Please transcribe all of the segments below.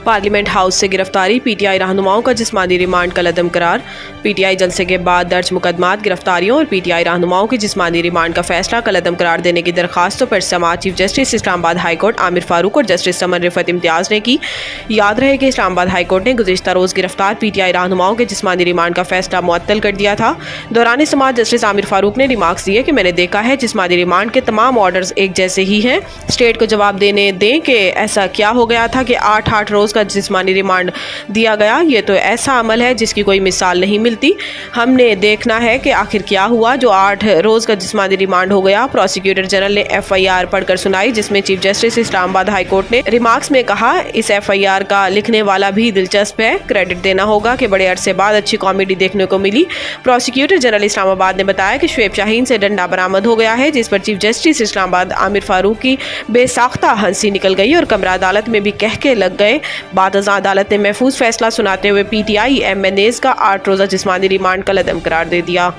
Parliament house से गिरफ्तारी, PTI रहनुमाओं का जिस्मानी रिमांड का लदम करार। पीटीआई जलसे के बाद दर्ज मुकदमात, गिरफ्तारियों और पीटीआई रहनुमाओं के जिस्मानी रिमांड का फैसला का लदम करार देने की दरखास्तों पर समाअत chief justice Islamabad high court Aamir Farooq और जस्टिस समन रिफत इम्तियाज ने की। याद रहे कि इस्लामाबाद हाई कोर्ट ने गुज़िश्ता रोज़ गिरफ्तार पीटीआई रहनुमाओं के जिस्मानी रिमांड का फैसला मुअत्तल कर दिया था। दौरान समाअत जस्टिस आमिर फारूक ने रिमार्क्स दिए कि मैंने देखा है जिस्मानी रिमांड के तमाम ऑर्डर्स एक जैसे ही हैं। स्टेट को जवाब देने दें कि ऐसा क्या हो गया था कि 8 रोज़ का जिस्मानी रिमांड दिया गया। ये तो ऐसा अमल है जिसकी कोई मिसाल नहीं मिलती। हमने देखना है कि आखिर क्या हुआ जो 8 रोज़ का जिस्मानी रिमांड हो गया। प्रोसिक्यूटर जनरल ने FIR पढ़कर सुनाई, जिसमें chief justice Islamabad high court ने रिमार्क्स में कहा, इस FIR का लिखने वाला भी दिलचस्प है। क्रेडिट देना होगा कि बड़े अरसे बाद अच्छी कॉमेडी देखने को मिली। प्रोसिक्यूटर जनरल इस्लामाबाद ने बताया कि शुएब शाहीन से डंडा बरामद हो गया है, जिस पर चीफ जस्टिस इस्लामाबाद आमिर फारूक की बेसाख्ता हंसी निकल गई और कमरा अदालत में भी कहके लग गए। बाद अदालत ने महफूज फैसला सुनाते हुए PTI MNAs का 8 रोज़ा जिस्मानी रिमांड का लदम करार दे दिया।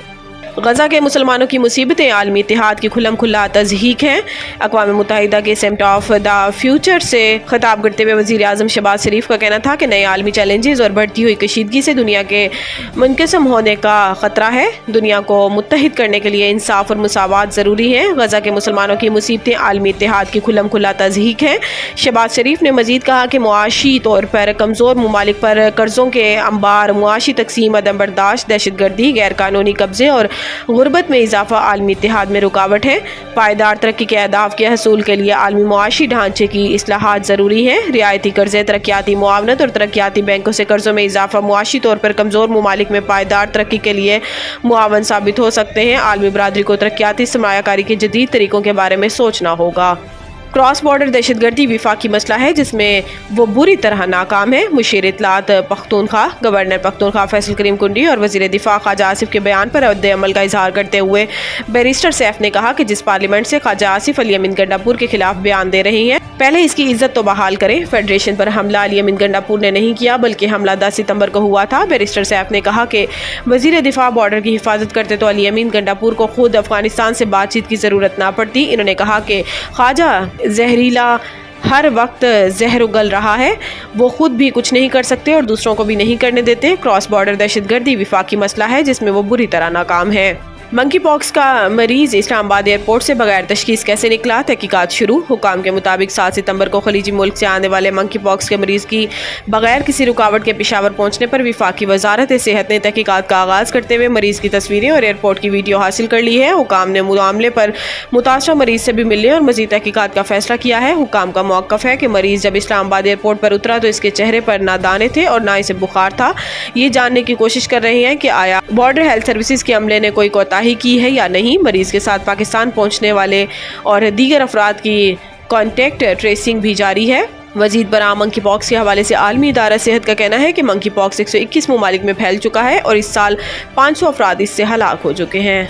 गजा के मुसलमानों की मुसीबतें आलमी इत्तेहाद की खुल्लम खुल्ला तज़हीक हैं। अक़वाम मुत्तहिदा के समिट ऑफ द फ्यूचर से खिताब करते हुए वज़ीर आज़म शहबाज शरीफ का कहना था कि नए आलमी चैलेंजेस और बढ़ती हुई कशीदगी से दुनिया के मुनक़िस्म होने का ख़तरा है। दुनिया को मुत्तहिद करने के लिए इंसाफ और मुसावात ज़रूरी है। गजा के मुसलमानों की मुसीबतें आलमी इत्तेहाद की खुल्लम खुल्ला तज़हीक हैं। शहबाज शरीफ ने मज़ीद कहा कि मुआशी तौर पर कमज़ोर ममालिक पर कर्ज़ों के अंबार, मुआशी तकसीम, अदम बर्दाश्त, दहशत गर्दी, गैर कानूनी कब्ज़े और गुर्बत में इजाफा आलमी इत्तेहाद में रुकावट है। पायदार तरक्की के अहदाफ के हसूल के लिए आलमी मुआशी ढांचे की इस्लाहात ज़रूरी है। रियायती कर्ज़े, तरक्याती मुआवनत और तरक्याती बैंकों से कर्ज़ों में इजाफा मुआशी तौर पर कमज़ोर ममालिक में पायदार तरक्की के लिए मुआवन साबित हो सकते हैं। आलमी बरादरी को तरक्याती सरमायाकारी के जदीद तरीक़ों के बारे में सोचना होगा। क्रॉस बॉर्डर दहशतगर्दी विफाकी मसला है जिसमें वो बुरी तरह नाकाम है। मुशीर इत्तलात पख्तूनख्वा, गवर्नर पख्तूनख्वा फैसल करीम कुंडी और वज़ीर दिफा ख्वाजा आसिफ के बयान पर रद्द अमल का इजहार करते हुए बैरिस्टर सैफ ने कहा कि जिस पार्लियामेंट से ख्वाजा आसिफ अली अमीन गंडापुर के खिलाफ बयान दे रही हैं, पहले इसकी इज्जत तो बहाल करें। फेडरेशन पर हमला अली अमीन गंडापुर ने नहीं किया, बल्कि हमला 10 सितंबर को हुआ था। बैरिस्टर सैफ ने कहा कि वज़ीर दिफा बॉर्डर की हिफाजत करते तो अली अमीन गंडापुर को खुद अफगानिस्तान से बातचीत की ज़रूरत ना पड़ती। इन्होंने कहा कि ख्वाजा जहरीला हर वक्त जहर उगल रहा है, वो खुद भी कुछ नहीं कर सकते और दूसरों को भी नहीं करने देते। क्रॉस बॉर्डर दहशतगर्दी विफाकी मसला है जिसमें वो बुरी तरह नाकाम है। मंकी पॉक्स का मरीज इस्लामाबाद एयरपोर्ट से बगैर तशखीस कैसे निकला, तहकीकात शुरू। हुकाम के मुताबिक 7 सितंबर को खलीजी मुल्क से आने वाले मंकी पॉक्स के मरीज की बगैर किसी रुकावट के पेशावर पहुंचने पर विफाकी वजारत सेहत ने तहकीकात का आगाज़ करते हुए मरीज की तस्वीरें और एयरपोर्ट की वीडियो हासिल कर ली है। हुकाम ने मामले पर मुतासरा मरीज से भी मिलने और मजीद तहकीकात का फैसला किया है। हुकाम का मौक़िफ़ है कि मरीज जब इस्लामाबाद एयरपोर्ट पर उतरा तो इसके चेहरे पर ना दाने थे और ना इसे बुखार था। ये जानने की कोशिश कर रहे हैं कि आया बॉर्डर हेल्थ सर्विसेज के अमले ने कोई कोताही की है या नहीं। मरीज के साथ पाकिस्तान पहुंचने वाले और दीगर अफराद की कॉन्टेक्ट ट्रेसिंग भी जारी है। मजीद बरां मंकी पॉक्स के हवाले से आलमी इदारा सेहत का कहना है कि मंकी पॉक्स 121 ममालिक में फैल चुका है और इस साल 500 अफराद इससे हलाक हो चुके हैं।